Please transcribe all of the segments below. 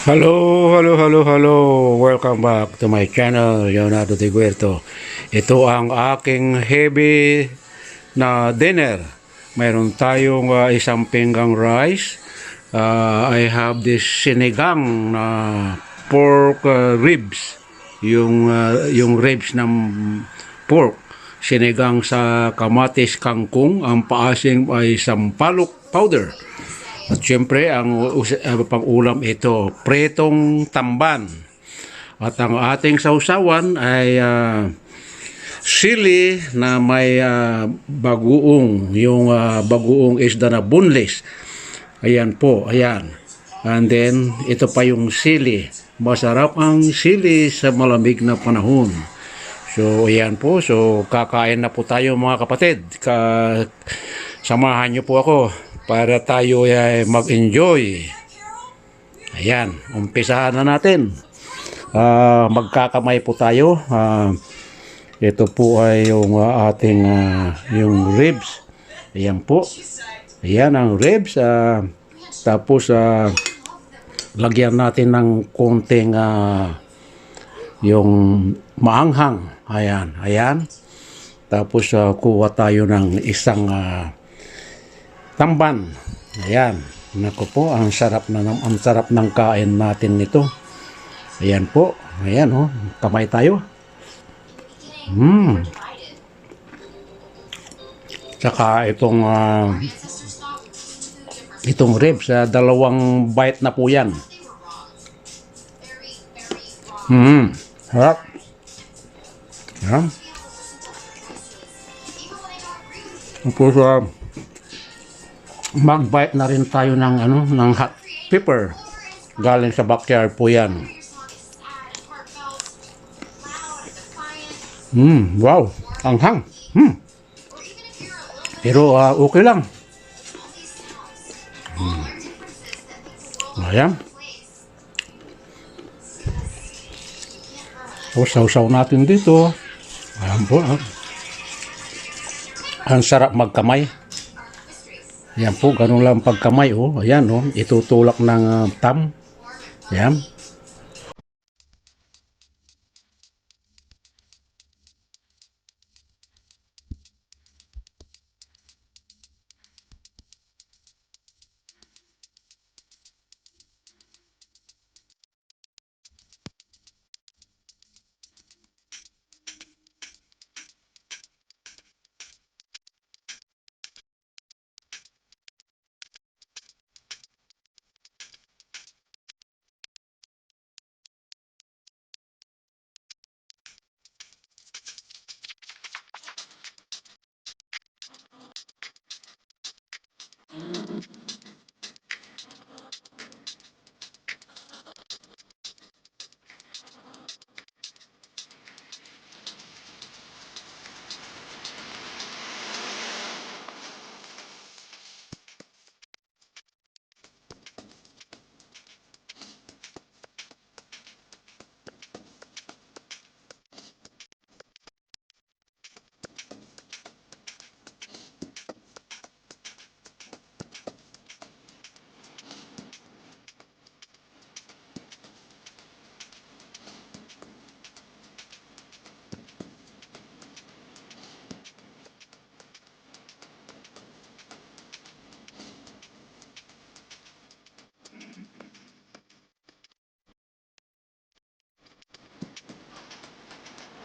Hello. Welcome back to my channel, Leonardo de Guerto. Ito ang aking heavy na dinner. Mayroon tayong isang pinggang rice. I have this sinigang na pork ribs. Yung ribs ng pork. Sinigang sa kamatis kangkong. Ang paasim ay sampalok powder. At syempre, ang pang-ulam ito, pretong tamban. At ang ating sausawan ay sili na may bagoong, yung bagoong isda na boneless. Ayan po, ayan. And then, ito pa yung sili. Masarap ang sili sa malamig na panahon. So, ayan po. So, kakain na po tayo mga kapatid. Samahan niyo po ako para tayo ay mag-enjoy. Ayan, umpisahan na natin. Magkakamay po tayo. Ito po ay yung ating yung ribs. Ayan po. Ayan ang ribs. Tapos lagyan natin ng konting yung maanghang. Ayan. Tapos kuha tayo ng isang tamban. Ayan. Nako po, ang sarap ng kain natin nito. Ayan po. Ayan kamay tayo. Tsaka itong ribs, dalawang bite na po yan. Harap. Ayan. Tapos mag-bite na rin tayo ng hot pepper. Galing sa backyard po yan. Wow, anghang. Pero okay lang. Ayan. So, sausaw natin dito. Ayan po. Ang sarap magkamay. Ayan po, ganun lang pagkamay. Ayan, itutulak ng thumb. Ayan.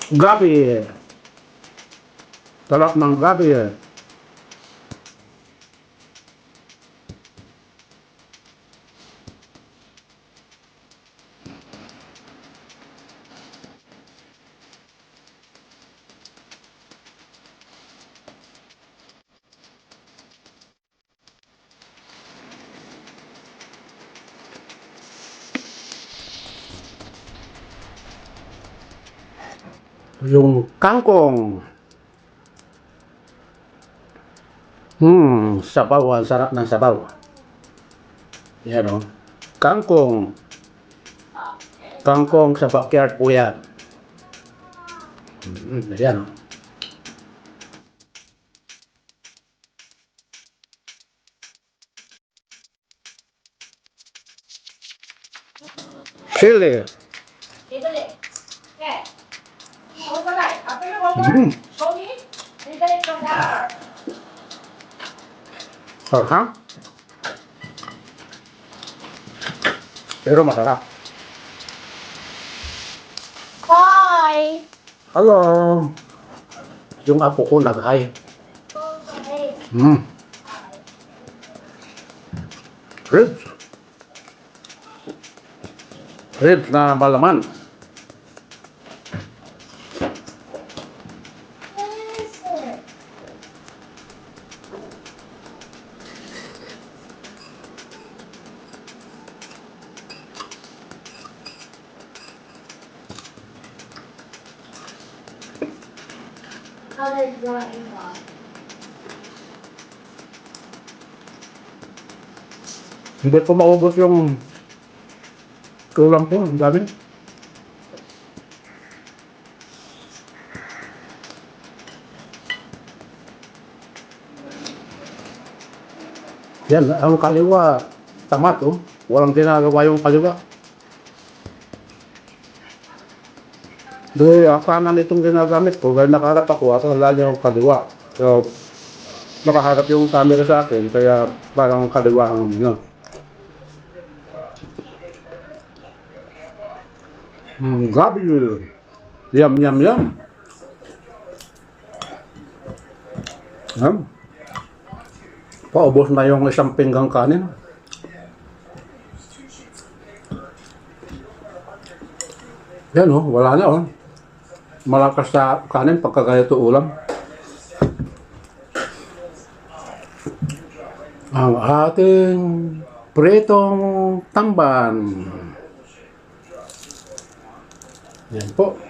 Gabi. Talak ng gabi. Yung kangkong. Sabaw. Ang sarap ng sabaw. Yan Kangkong. Kangkong sa backyard po yan. Ayan Chili. Mm. Sarap. Pero masarap. Hi. Hello. Yung apo ko nag-hi. Mm. Ribs. Ribs na malaman. Colored drawing box. Hindi ko maubos yung kulang ko. Ang dami. Yan, ang kaliwa. Tamat, oh. Walang ginagawa yung kaliwa. Dahil ang kanan itong ginagamit ko, dahil nakaharap ako, at wala niya yung kaliwa. So, nakaharap yung camera sa akin, kaya parang kaliwa ang yun. Grabe yun. Yum, yum, yum. Paubos na yung isang pinggang kanin. Yan, oh, wala na, oh. Malakas sa kanin pagka ganito ulam. Ang ating pritong tamban. Yan po.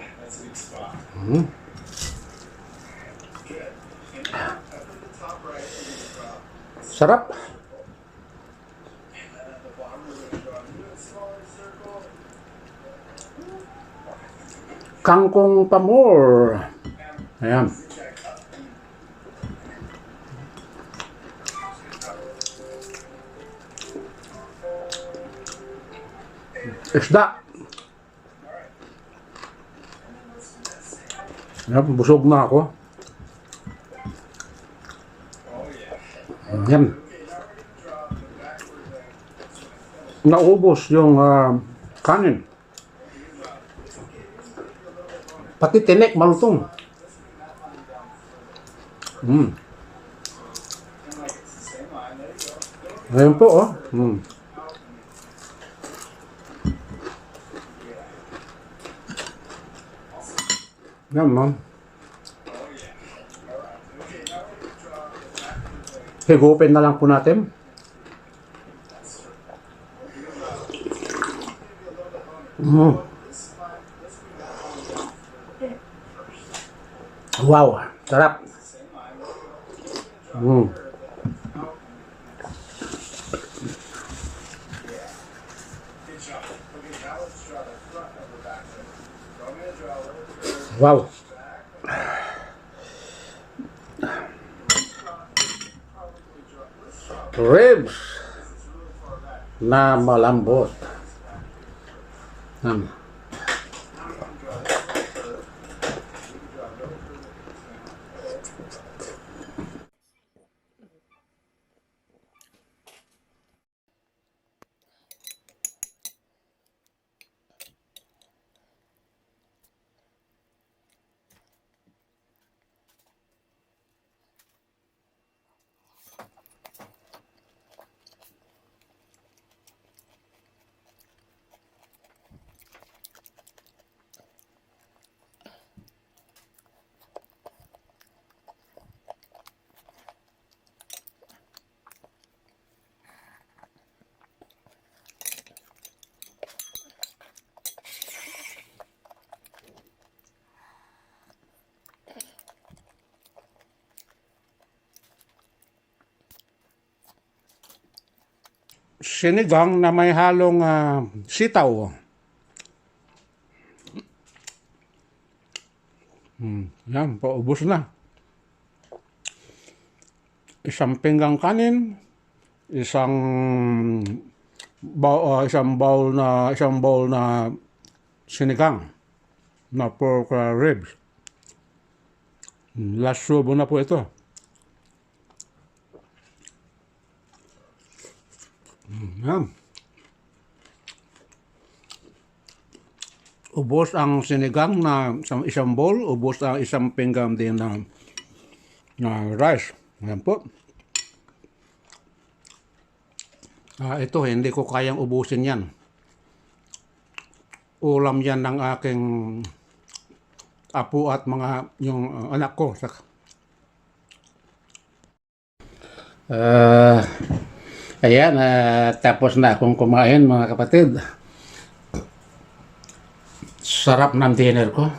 Sarap. Kangkong pamor. Ayan. Isda. Ayan, busog na ako. Ayan. Naubos yung kanin. Pati tinik malutong. Ayan po, oh. Yan, man. Higupin na lang po natin. Wow, sarap. Wow. Ribs na malambot. Sinigang na may halong sitaw. Yan, paubos na. Isang pinggang kanin, isang isang bowl na sinigang na pork ribs. Last subo na po ito. Yan. Ubos ang sinigang na isang bowl, ubos ang isang pinggan din na rice. Ayan po. Ito, hindi ko kayang ubusin yan. Ulam yan ng aking apo at yung anak ko. Ayan, tapos na akong kumain mga kapatid. Sarap ng dinner ko.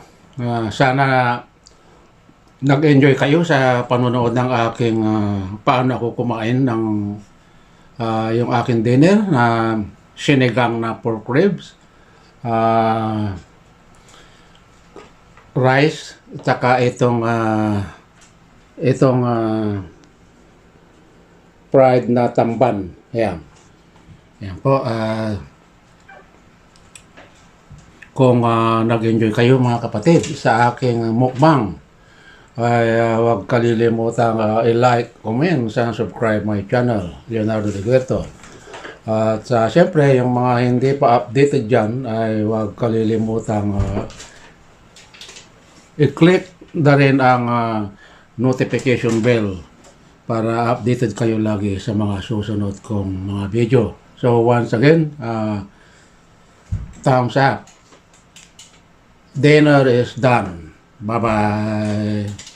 Sana nag-enjoy kayo sa panonood ng aking paano ako kumain ng yung aking dinner na sinigang na pork ribs, rice, at saka itong fried na tamban. Ayan. Ayan po. Kung nag-enjoy kayo mga kapatid sa aking mukbang, ay huwag kalilimutang i-like, comment, and subscribe my channel, Leonardo de Guerto. At siyempre, yung mga hindi pa updated dyan, ay huwag kalilimutang i-click na rin ang notification bell para updated kayo lagi sa mga susunod kong mga video. So once again, thumbs up. Dinner is done. Bye-bye.